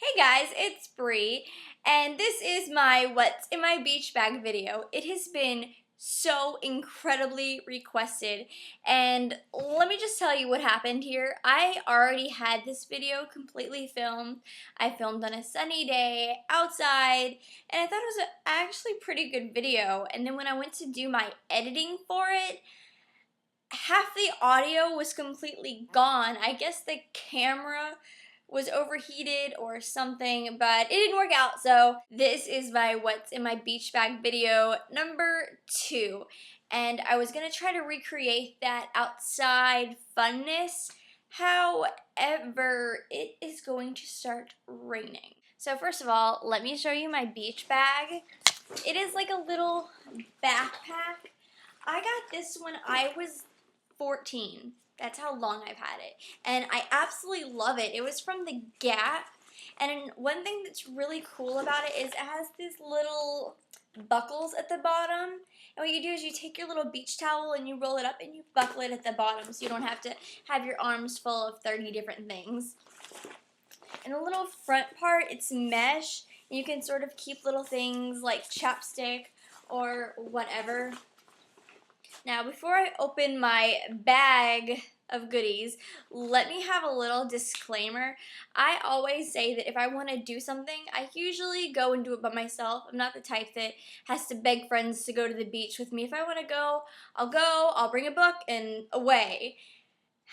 Hey guys, it's Bree, and this is my What's in My Beach Bag video. It has been so incredibly requested, and let me just tell you what happened here. I already had this video completely filmed. I filmed on a sunny day outside, and I thought it was actually pretty good video, and then when I went to do my editing for it, half the audio was completely gone. I guess the camera was overheated or something, but it didn't work out. So this is my What's in My Beach Bag video number 2. And I was gonna try to recreate that outside funness. However, it is going to start raining. So first of all, let me show you my beach bag. It is like a little backpack. I got this when I was 14. That's how long I've had it. And I absolutely love it. It was from the Gap. And one thing that's really cool about it is it has these little buckles at the bottom. And what you do is you take your little beach towel and you roll it up and you buckle it at the bottom so you don't have to have your arms full of 30 different things. And the little front part, it's mesh. And you can sort of keep little things like chapstick or whatever. Now, before I open my bag of goodies, let me have a little disclaimer. I always say that if I want to do something, I usually go and do it by myself. I'm not the type that has to beg friends to go to the beach with me. If I want to go, I'll bring a book, and away.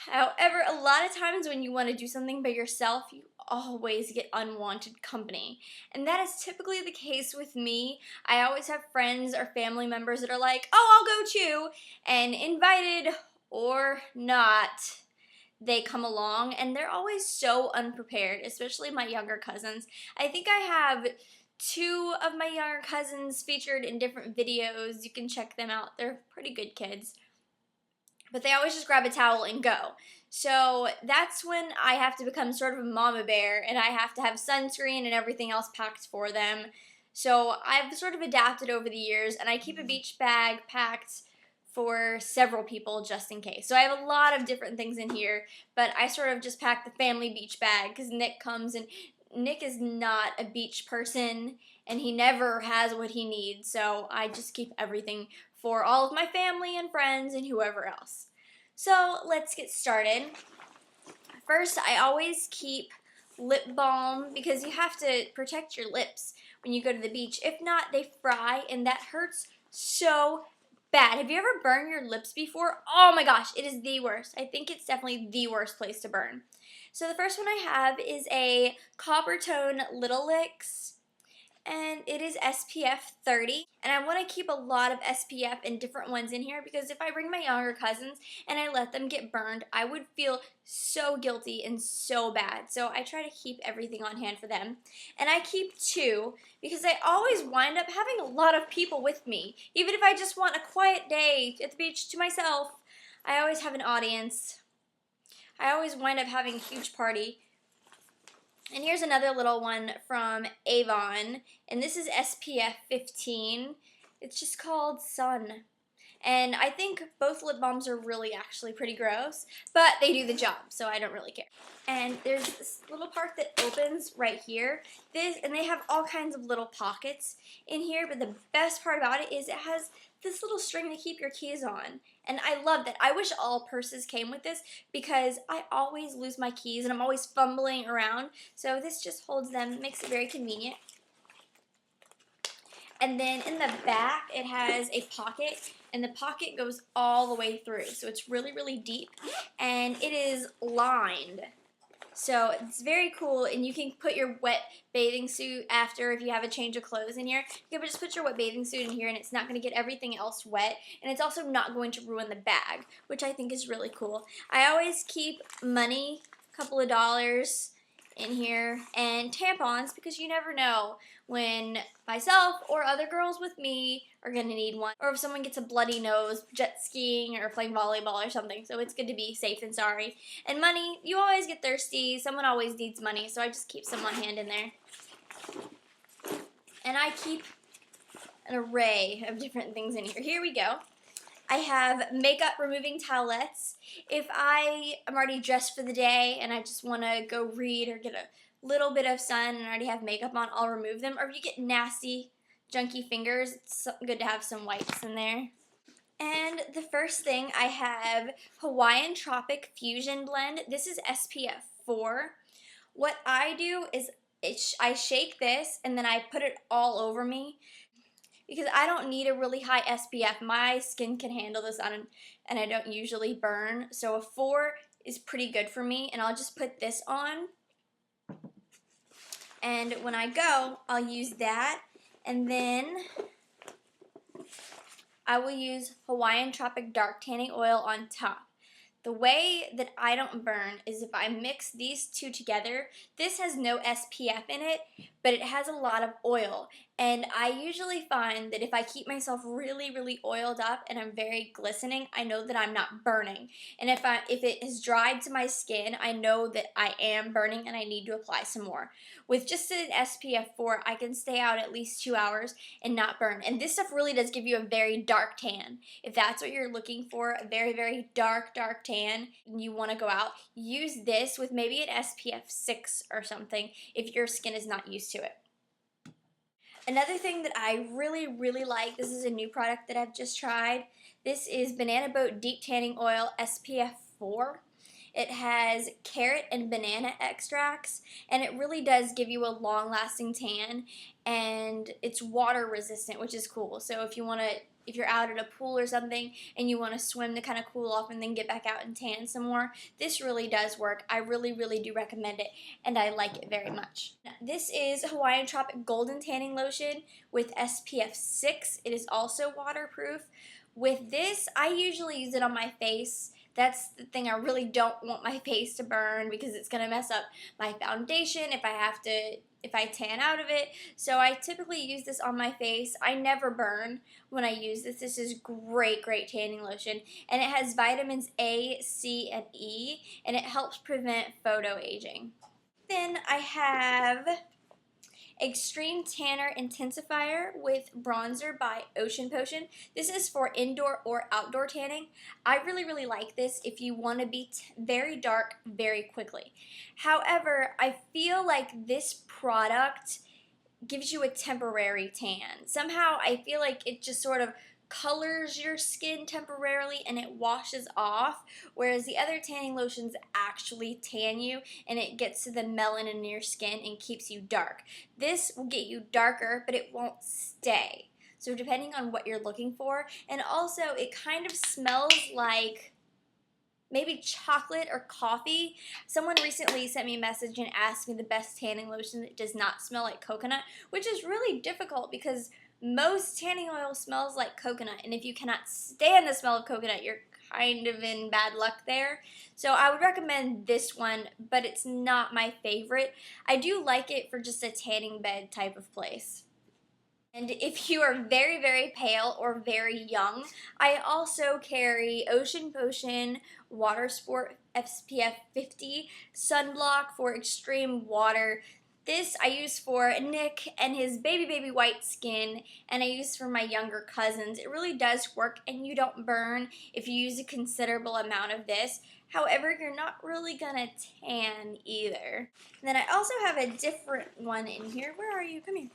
However, a lot of times when you want to do something by yourself, you always get unwanted company. And that is typically the case with me. I always have friends or family members that are like, oh, I'll go too. And invited or not, they come along and they're always so unprepared, especially my younger cousins. I think I have 2 of my younger cousins featured in different videos. You can check them out. They're pretty good kids. But they always just grab a towel and go. So that's when I have to become sort of a mama bear and I have to have sunscreen and everything else packed for them. So I've sort of adapted over the years and I keep a beach bag packed for several people just in case. So I have a lot of different things in here, but I sort of just pack the family beach bag because Nick comes and Nick is not a beach person and he never has what he needs. So I just keep everything for all of my family and friends and whoever else. So let's get started. First, I always keep lip balm because you have to protect your lips when you go to the beach. If not, they fry and that hurts so bad. Have you ever burned your lips before? Oh my gosh, it is the worst. I think it's definitely the worst place to burn. So the first one I have is a Coppertone Little Licks, and it is SPF 30. And I want to keep a lot of SPF and different ones in here because if I bring my younger cousins and I let them get burned, I would feel so guilty and so bad. So I try to keep everything on hand for them. And I keep 2 because I always wind up having a lot of people with me. Even if I just want a quiet day at the beach to myself, I always have an audience. I always wind up having a huge party. And here's another little one from Avon, and this is SPF 15. It's just called Sun. And I think both lip balms are really actually pretty gross, but they do the job, so I don't really care. And there's this little part that opens right here. And they have all kinds of little pockets in here, but the best part about it is it has this little string to keep your keys on. And I love that. I wish all purses came with this because I always lose my keys and I'm always fumbling around. So this just holds them, makes it very convenient. And then in the back, it has a pocket, and the pocket goes all the way through. So it's really, really deep, and it is lined. So it's very cool, and you can put your wet bathing suit after if you have a change of clothes in here. You can just put your wet bathing suit in here, and it's not going to get everything else wet, and it's also not going to ruin the bag, which I think is really cool. I always keep money, a couple of dollars in here, and tampons because you never know when myself or other girls with me are going to need one, or if someone gets a bloody nose jet skiing or playing volleyball or something. So it's good to be safe and sorry. And money, you always get thirsty. Someone always needs money, so I just keep some on hand in there. And I keep an array of different things in here. Here we go. I have makeup removing towelettes. If I am already dressed for the day and I just want to go read or get a little bit of sun and already have makeup on, I'll remove them. Or if you get nasty, junky fingers, it's good to have some whites in there. And the first thing I have Hawaiian Tropic Fusion Blend. This is SPF 4. What I do is I shake this and then I put it all over me because I don't need a really high SPF. My skin can handle this on, and I don't usually burn. So a 4 is pretty good for me, and I'll just put this on. And when I go, I'll use that, and then I will use Hawaiian Tropic Dark Tanning Oil on top. The way that I don't burn is if I mix these two together. This has no SPF in it, but it has a lot of oil. And I usually find that if I keep myself really, really oiled up and I'm very glistening, I know that I'm not burning. And if it is dried to my skin, I know that I am burning and I need to apply some more. With just an SPF 4, I can stay out at least 2 hours and not burn. And this stuff really does give you a very dark tan. If that's what you're looking for, a very, very dark tan, and you want to go out, use this with maybe an SPF 6 or something if your skin is not used to it. Another thing that I really, really like, this is a new product that I've just tried. This is Banana Boat Deep Tanning Oil SPF 4. It has carrot and banana extracts, and it really does give you a long-lasting tan, and it's water resistant, which is cool. So if you're out at a pool or something and you want to swim to kind of cool off and then get back out and tan some more, this really does work. I really, really do recommend it, and I like it very much. Now, this is Hawaiian Tropic Golden Tanning Lotion with SPF 6. It is also waterproof. With this, I usually use it on my face. That's the thing, I really don't want my face to burn because it's going to mess up my foundation if I tan out of it. So I typically use this on my face. I never burn when I use this. This is great tanning lotion. And it has vitamins A, C, and E, and it helps prevent photo aging. Then I have Extreme Tanner Intensifier with Bronzer by Ocean Potion. This is for indoor or outdoor tanning. I really, really like this if you want to be very dark very quickly. However, I feel like this product gives you a temporary tan. Somehow I feel like it just sort of colors your skin temporarily and it washes off, whereas the other tanning lotions actually tan you and it gets to the melanin in your skin and keeps you dark. This will get you darker, but it won't stay. So depending on what you're looking for, and also it kind of smells like maybe chocolate or coffee. Someone recently sent me a message and asked me the best tanning lotion that does not smell like coconut, which is really difficult because most tanning oil smells like coconut, and if you cannot stand the smell of coconut, you're kind of in bad luck there. So I would recommend this one, but it's not my favorite. I do like it for just a tanning bed type of place. And if you are very, very pale or very young, I also carry Ocean Potion Water Sport SPF 50 Sunblock for extreme water. This I use for Nick and his baby white skin, and I use for my younger cousins. It really does work, and you don't burn if you use a considerable amount of this. However, you're not really gonna tan either. And then I also have a different one in here. Where are you? Come here.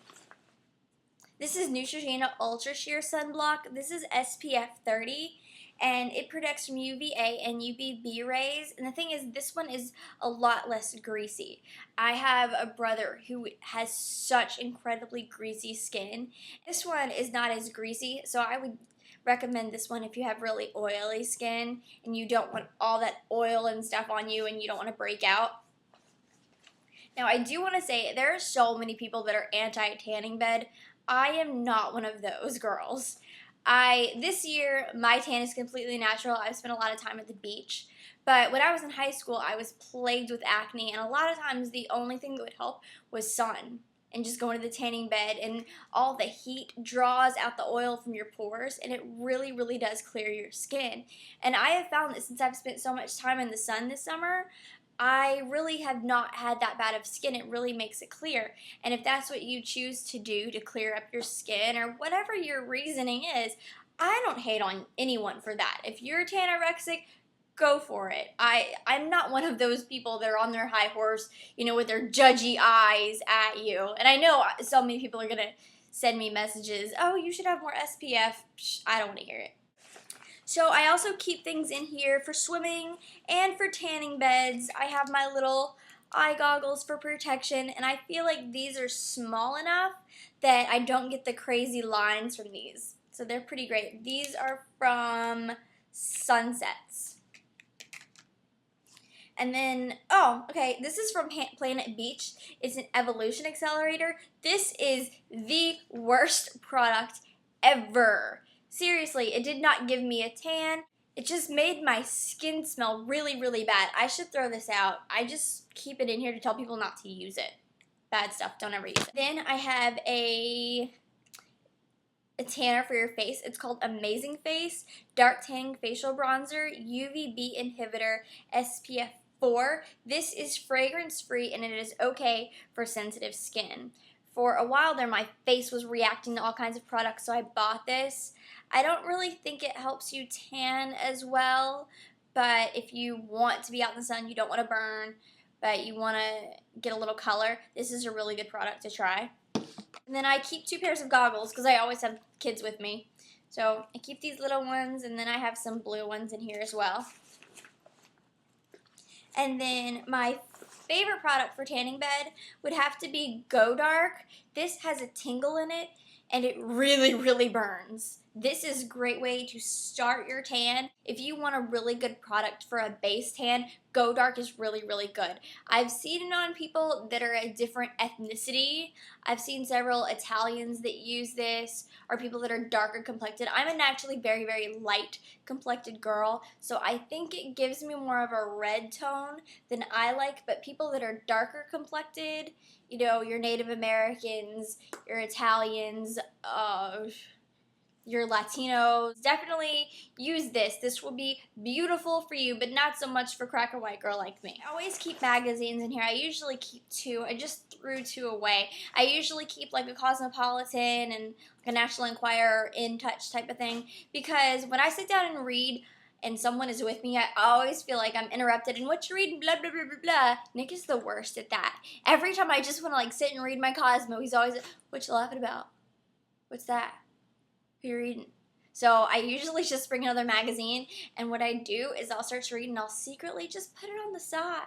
This is Neutrogena Ultra Sheer Sunblock. This is SPF 30. And it protects from UVA and UVB rays. And the thing is, this one is a lot less greasy. I have a brother who has such incredibly greasy skin. This one is not as greasy, so I would recommend this one if you have really oily skin and you don't want all that oil and stuff on you and you don't want to break out. Now, I do want to say there are so many people that are anti-tanning bed. I am not one of those girls. This year, my tan is completely natural. I've spent a lot of time at the beach. But when I was in high school, I was plagued with acne, and a lot of times the only thing that would help was sun and just going to the tanning bed, and all the heat draws out the oil from your pores, and it really, really does clear your skin. And I have found that since I've spent so much time in the sun this summer, I really have not had that bad of skin. It really makes it clear. And if that's what you choose to do to clear up your skin or whatever your reasoning is, I don't hate on anyone for that. If you're tanorexic, go for it. I'm not one of those people that are on their high horse, you know, with their judgy eyes at you. And I know so many people are going to send me messages, oh, you should have more SPF. Psh, I don't want to hear it. So I also keep things in here for swimming and for tanning beds. I have my little eye goggles for protection, and I feel like these are small enough that I don't get the crazy lines from these. So they're pretty great. These are from Sunsets. And then, oh, okay, this is from Planet Beach. It's an evolution accelerator. This is the worst product ever. Seriously, it did not give me a tan. It just made my skin smell really, really bad. I should throw this out. I just keep it in here to tell people not to use it. Bad stuff, don't ever use it. Then I have a tanner for your face. It's called Amazing Face Dark Tanning Facial Bronzer UVB Inhibitor SPF 4. This is fragrance free and it is okay for sensitive skin. For a while there, my face was reacting to all kinds of products, so I bought this. I don't really think it helps you tan as well, but if you want to be out in the sun, you don't want to burn, but you want to get a little color, this is a really good product to try. And then I keep 2 pairs of goggles because I always have kids with me. So I keep these little ones, and then I have some blue ones in here as well. And then my favorite product for tanning bed would have to be Go Dark. This has a tingle in it, and it really, really burns. This is a great way to start your tan. If you want a really good product for a base tan, Go Dark is really, really good. I've seen it on people that are a different ethnicity. I've seen several Italians that use this, or people that are darker complected. I'm a naturally very, very light complected girl, so I think it gives me more of a red tone than I like, but people that are darker complected, you know, your Native Americans, your Italians, your Latinos, definitely use this. This will be beautiful for you, but not so much for cracker white girl like me. I always keep magazines in here. I usually keep 2. I just threw 2 away. I usually keep like a Cosmopolitan and like a National Enquirer, In Touch type of thing, because when I sit down and read and someone is with me, I always feel like I'm interrupted. And what you read, blah, blah, blah, blah, blah. Nick is the worst at that. Every time I just want to like sit and read my Cosmo, he's always, what you laughing about? What's that? Who you reading? So I usually just bring another magazine, and what I do is I'll start to read and I'll secretly just put it on the side.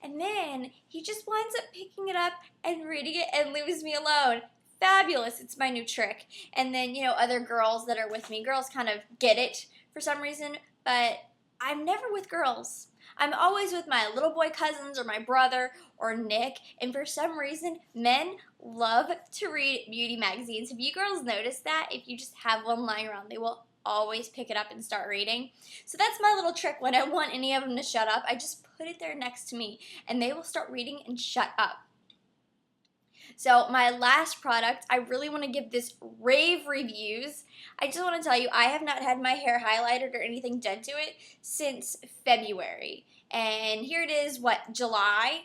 And then he just winds up picking it up and reading it and leaves me alone. Fabulous. It's my new trick. And then, you know, other girls that are with me, girls kind of get it for some reason, but I'm never with girls. I'm always with my little boy cousins or my brother or Nick, and for some reason, men love to read beauty magazines. Have you girls noticed that? If you just have one lying around, they will always pick it up and start reading. So that's my little trick. When I want any of them to shut up, I just put it there next to me, and they will start reading and shut up. So my last product, I really want to give this rave reviews. I just want to tell you, I have not had my hair highlighted or anything done to it since February. And here it is, July?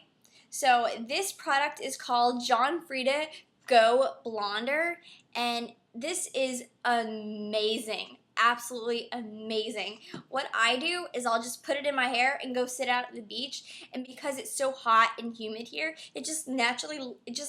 So this product is called John Frieda Go Blonder, and this is amazing. Absolutely amazing. What I do is I'll just put it in my hair and go sit out at the beach, and because it's so hot and humid here, it just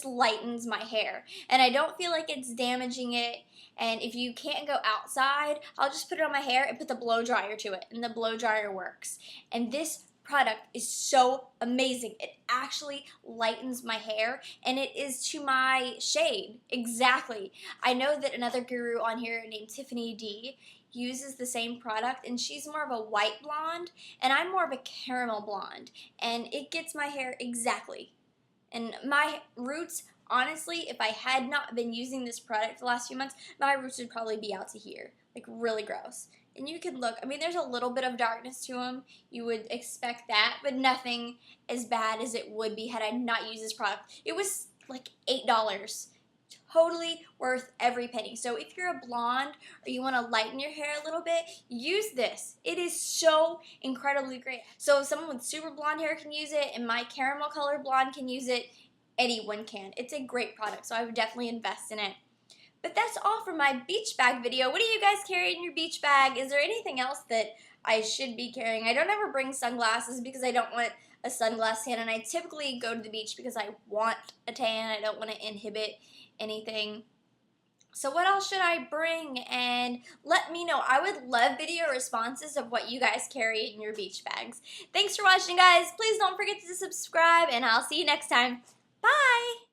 lightens my hair, and I don't feel like it's damaging it. And if you can't go outside, I'll just put it on my hair and put the blow dryer to it, and the blow dryer works. And this product is so amazing. It actually lightens my hair, and it is to my shade exactly. I know that another guru on here named Tiffany D uses the same product, and she's more of a white blonde and I'm more of a caramel blonde, and it gets my hair exactly. And my roots, honestly, if I had not been using this product the last few months, my roots would probably be out to here, like really gross. And you can look, I mean, there's a little bit of darkness to them. You would expect that, but nothing as bad as it would be had I not used this product. It was like $8. Totally worth every penny. So if you're a blonde or you want to lighten your hair a little bit, use this. It is so incredibly great. So if someone with super blonde hair can use it and my caramel colored blonde can use it, anyone can. It's a great product, so I would definitely invest in it. But that's all for my beach bag video. What do you guys carry in your beach bag? Is there anything else that I should be carrying? I don't ever bring sunglasses because I don't want a sunglass tan, and I typically go to the beach because I want a tan. I don't want to inhibit anything. So what else should I bring? And let me know. I would love video responses of what you guys carry in your beach bags. Thanks for watching, guys. Please don't forget to subscribe, and I'll see you next time. Bye!